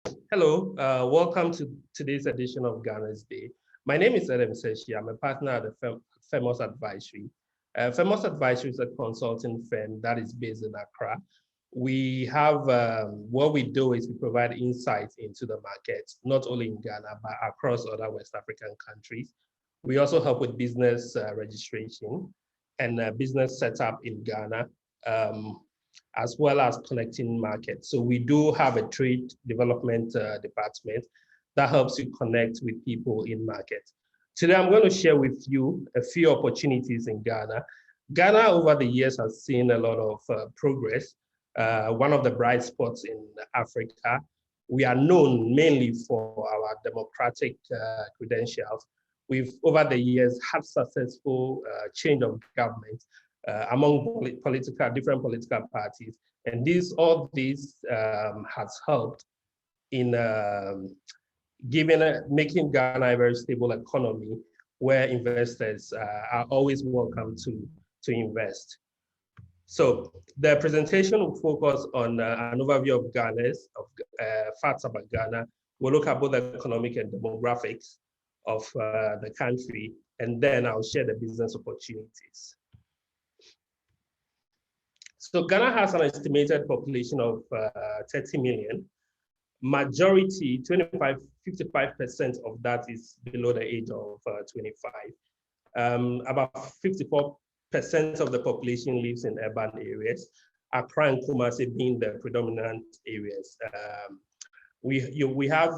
Hello, welcome to today's edition of Ghana's Day. My name is Edem Seshie. I'm a partner at the FIRMUS Advisory. FIRMUS Advisory is a consulting firm that is based in Accra. We have, what we do is we provide insights into the market, not only in Ghana, but across other West African countries. We also help with business registration and business setup in Ghana. As well as connecting markets. So we do have a trade development department that helps you connect with people in market. Today, I'm going to share with you a few opportunities in Ghana. Ghana over the years has seen a lot of progress. One of the bright spots in Africa. We are known mainly for our democratic credentials. We've over the years had successful change of government among different political parties. And all this has helped in making Ghana a very stable economy where investors are always welcome to invest. So the presentation will focus on an overview of facts about Ghana. We'll look at both the economic and demographics of the country, and then I'll share the business opportunities. So Ghana has an estimated population of 30 million. Majority, 55% of that is below the age of 25. About 54% of the population lives in urban areas, Accra and Kumasi being the predominant areas. We have,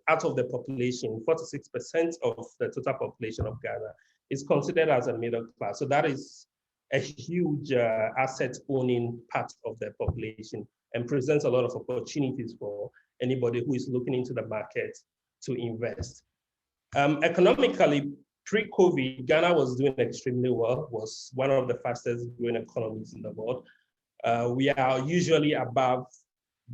out of the population, 46% of the total population of Ghana is considered as a middle class. So that is a huge asset owning part of the population and presents a lot of opportunities for anybody who is looking into the market to invest. Economically, pre-COVID, Ghana was doing extremely well, was one of the fastest growing economies in the world. We are usually above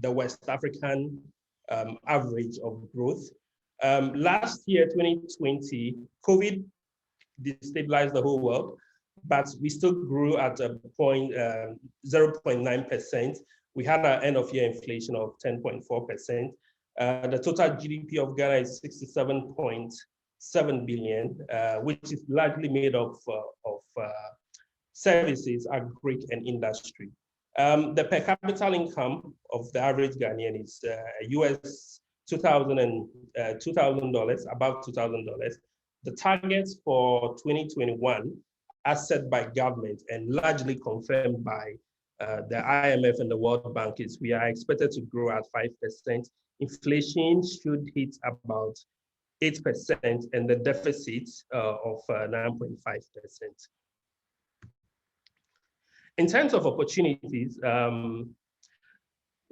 the West African average of growth. Last year, 2020, COVID destabilized the whole world, but we still grew at a 0.9%. We had an end of year inflation of 10.4%. The total GDP of Ghana is 67.7 billion, which is largely made of services, agri, and industry. The per capita income of the average Ghanaian is US $2,000, about $2,000. The targets for 2021 as set by government and largely confirmed by the IMF and the World Bank is we are expected to grow at 5%. Inflation should hit about 8% and the deficit of 9.5%. In terms of opportunities,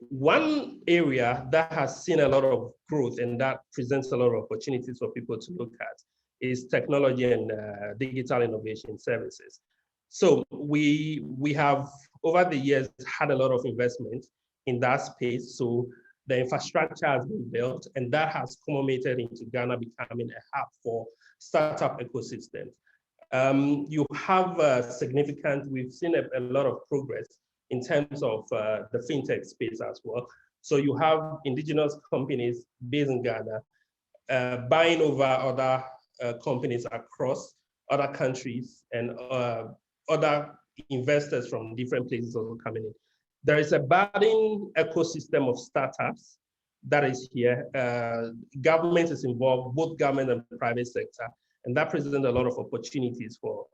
one area that has seen a lot of growth and that presents a lot of opportunities for people to look at is technology and digital innovation services. So we have over the years had a lot of investment in that space. So the infrastructure has been built and that has culminated into Ghana becoming a hub for startup ecosystems. You have we've seen a lot of progress in terms of the fintech space as well. So you have indigenous companies based in Ghana buying over other companies across other countries and other investors from different places also coming in. There is a budding ecosystem of startups that is here. Government is involved, both government and private sector, and that presents a lot of opportunities for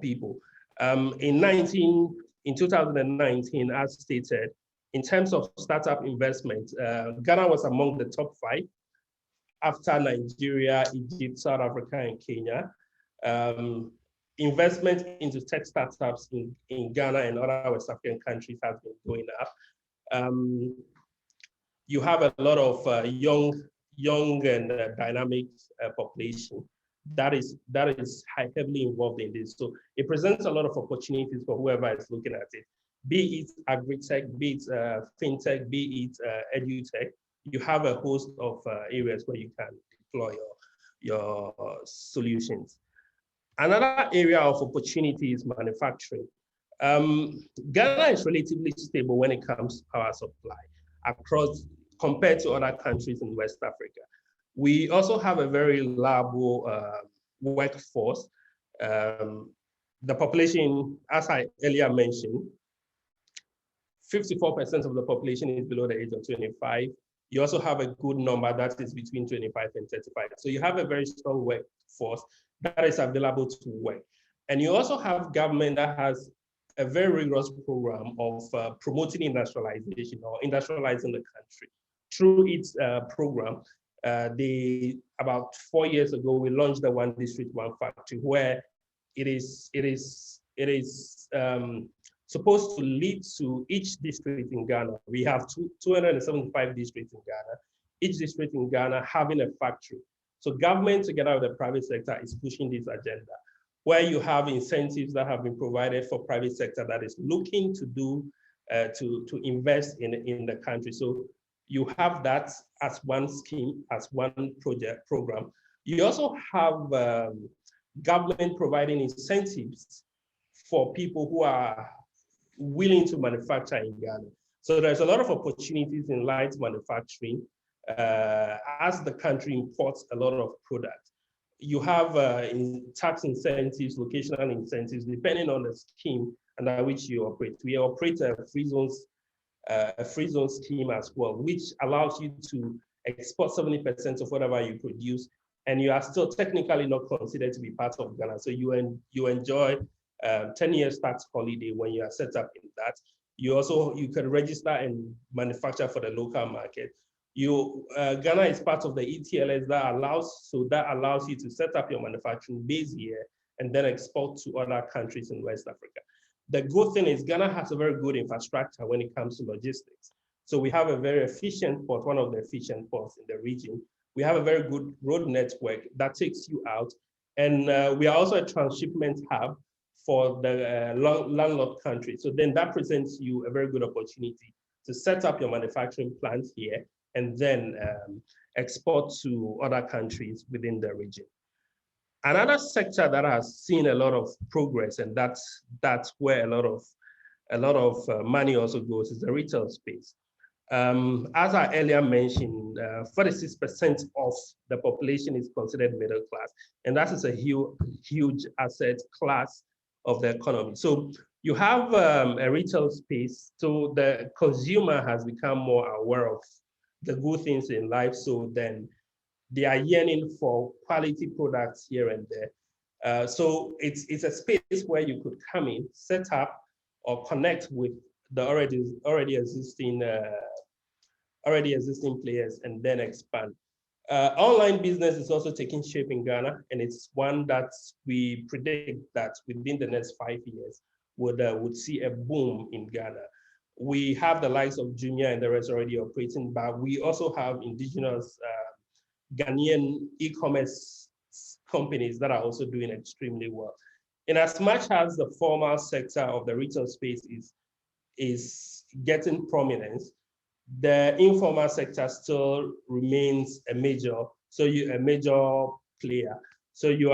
people. In 2019, as stated, in terms of startup investment, Ghana was among the top 5 after Nigeria, Egypt, South Africa, and Kenya. Investment into tech startups in Ghana and other West African countries has been going up. You have a lot of young and dynamic population that is heavily involved in this. So it presents a lot of opportunities for whoever is looking at it, be it agri-tech, be it fintech, be it edu-tech. You have a host of areas where you can deploy your solutions. Another area of opportunity is manufacturing. Ghana is relatively stable when it comes to power supply. Across compared to other countries in West Africa. We also have a very reliable workforce. The population, as I earlier mentioned, 54% of the population is below the age of 25. You also have a good number that is between 25 and 35. So you have a very strong workforce that is available to work. And you also have government that has a very rigorous program of promoting industrialization or industrializing the country. Through its program, about 4 years ago, we launched the One District, One Factory, where it is supposed to lead to each district in Ghana. We have 275 districts in Ghana, each district in Ghana having a factory. So government together with the private sector is pushing this agenda, where you have incentives that have been provided for private sector that is looking to do, to invest in the country. So you have that as one scheme, as one program. You also have government providing incentives for people who are willing to manufacture in Ghana. So there's a lot of opportunities in light manufacturing as the country imports a lot of products. You have tax incentives, locational incentives, depending on the scheme under which you operate. We operate a free zone scheme as well, which allows you to export 70% of whatever you produce, and you are still technically not considered to be part of Ghana. So you enjoy 10 years tax holiday when you are set up in that. You can register and manufacture for the local market. Ghana is part of the ETLS that allows you to set up your manufacturing base here and then export to other countries in West Africa. The good thing is Ghana has a very good infrastructure when it comes to logistics. So we have a very efficient port, one of the efficient ports in the region. We have a very good road network that takes you out. And we are also a transshipment hub for the landlocked country. So then that presents you a very good opportunity to set up your manufacturing plants here and then export to other countries within the region. Another sector that has seen a lot of progress, and that's where a lot of money also goes, is the retail space. As I earlier mentioned, 46% of the population is considered middle class, and that is a huge asset class of the economy. So you have a retail space, so the consumer has become more aware of the good things in life, so then they are yearning for quality products here and there. So it's a space where you could come in, set up, or connect with the already existing players and then expand. Online business is also taking shape in Ghana, and it's one that we predict that within the next 5 years would see a boom in Ghana. We have the likes of Jumia and the rest already operating, but we also have indigenous Ghanaian e-commerce companies that are also doing extremely well. In as much as the formal sector of the retail space is getting prominence, the informal sector still remains a major player. So you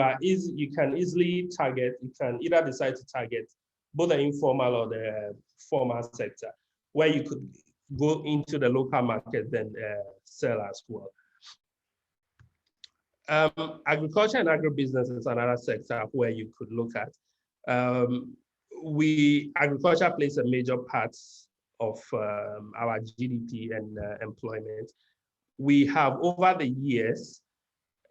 can easily target, you can either decide to target both the informal or the formal sector, where you could go into the local market then sell as well. Agriculture and agribusiness is another sector where you could look at. Agriculture plays a major part of our GDP and employment. We have over the years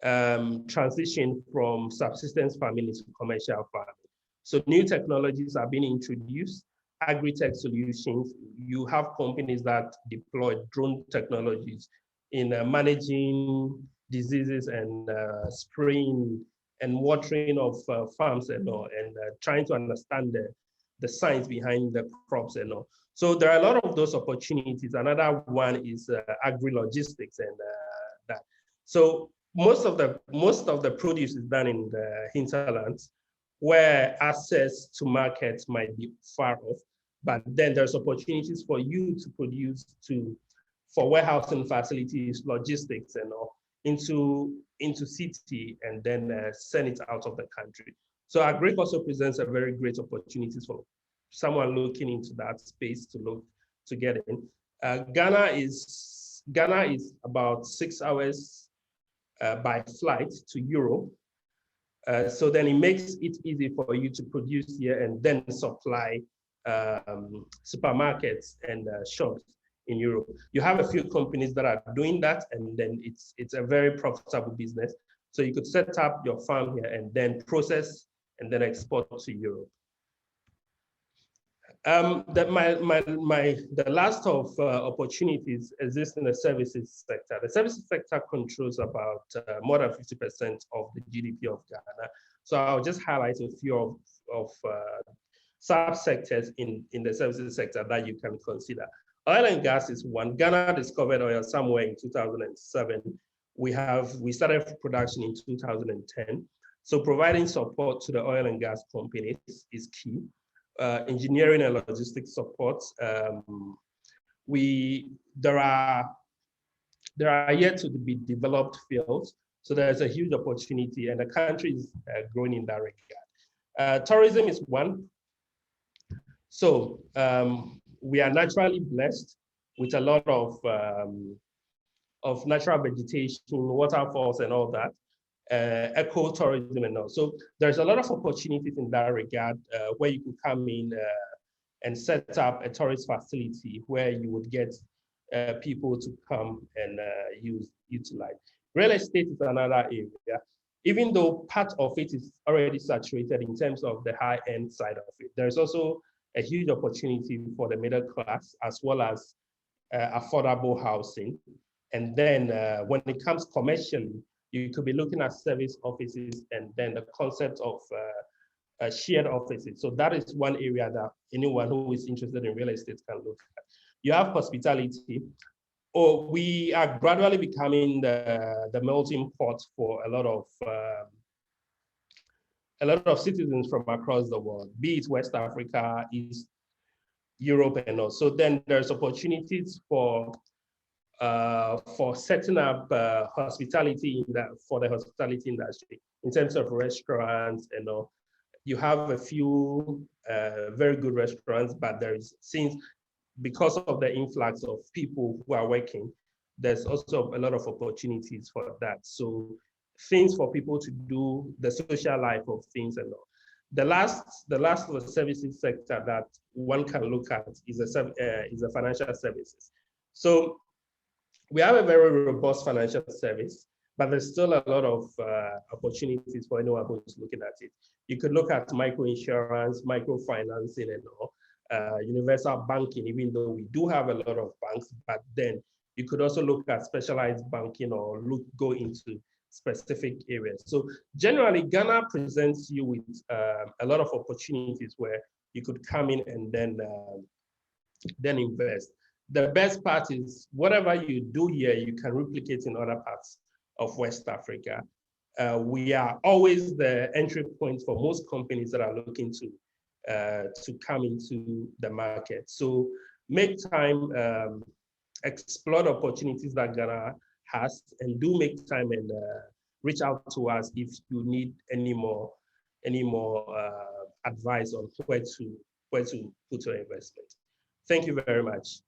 transitioned from subsistence farming to commercial farming. So new technologies are being introduced, agri-tech solutions. You have companies that deploy drone technologies in managing diseases and spraying and watering of farms and all, and trying to understand the science behind the crops and all. So there are a lot of those opportunities. Another one is agri-logistics and that. So most of the produce is done in the hinterlands, where access to markets might be far off, but then there's opportunities for you to produce for warehousing facilities, logistics and all, into city and then send it out of the country. So agri also presents a very great opportunity for someone looking into that space to get in. Ghana is Ghana is about 6 hours by flight to Europe. So then it makes it easy for you to produce here and then supply supermarkets and shops in Europe. You have a few companies that are doing that, and then it's a very profitable business. So you could set up your farm here and then process and then export to Europe. The last of opportunities exist in the services sector. The services sector controls about more than 50% of the GDP of Ghana. So I'll just highlight a few of subsectors in the services sector that you can consider. Oil and gas is one. Ghana discovered oil somewhere in 2007. We started production in 2010. So providing support to the oil and gas companies is key. Engineering and logistics support. There are yet to be developed fields, so there's a huge opportunity, and the country is growing in that regard. Tourism is one. So we are naturally blessed with a lot of natural vegetation, waterfalls, and all that. Eco-tourism and all. So there's a lot of opportunities in that regard where you could come in and set up a tourist facility where you would get people to come and utilize. Real estate is another area. Even though part of it is already saturated in terms of the high-end side of it, there's also a huge opportunity for the middle class as well as affordable housing. And then when it comes commercially, you could be looking at service offices and then the concept of shared offices. So that is one area that anyone who is interested in real estate can look at. You have hospitality. We are gradually becoming the melting pot for a lot of citizens from across the world, be it West Africa, East Europe, and all. So then there's opportunities for setting up hospitality for the hospitality industry in terms of restaurants and all. You have a few very good restaurants, but because of the influx of people who are working, there's also a lot of opportunities for that. So things for people to do, the social life of things and all. The last of the services sector that one can look at is the financial services. So we have a very robust financial service, but there's still a lot of opportunities for anyone who's looking at it. You could look at microinsurance, microfinancing, and all, universal banking, even though we do have a lot of banks, but then you could also look at specialized banking or go into specific areas. So generally, Ghana presents you with a lot of opportunities where you could come in and then invest. The best part is whatever you do here, you can replicate in other parts of West Africa. We are always the entry point for most companies that are looking to come into the market. So make time, explore the opportunities that Ghana has, and do make time and reach out to us if you need any more advice on where to put your investment. Thank you very much.